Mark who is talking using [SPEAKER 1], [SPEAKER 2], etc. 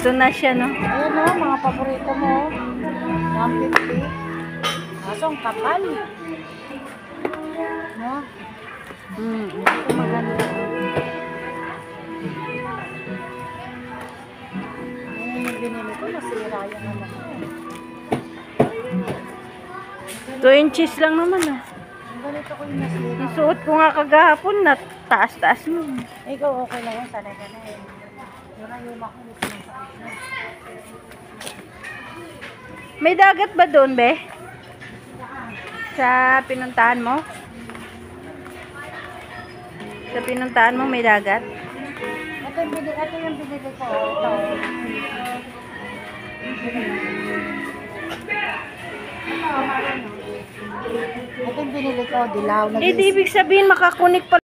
[SPEAKER 1] Ito na siya, no?
[SPEAKER 2] Ayan o, mga paborito mo. 150. Kaso ang kapal. No? Ito maganda. Ayan yung binili ko. Nasira yung naman ko.
[SPEAKER 1] 2 inches lang naman, ah.
[SPEAKER 2] Ang ganito ko yung nasira.
[SPEAKER 1] Yung suot ko nga kagahapon na taas-taas mo.
[SPEAKER 2] Ikaw okay lang yan. Sanay ka na eh. Pero yung makulit yung sakit na.
[SPEAKER 1] May dagat ba doon, be? Sa pinuntahan mo? Sa pinuntahan mo may dagat?
[SPEAKER 2] Ito yung binili ko. Ito. Ito yung binili ko. Dilaw.
[SPEAKER 1] Eh, di ibig sabihin makakunik pa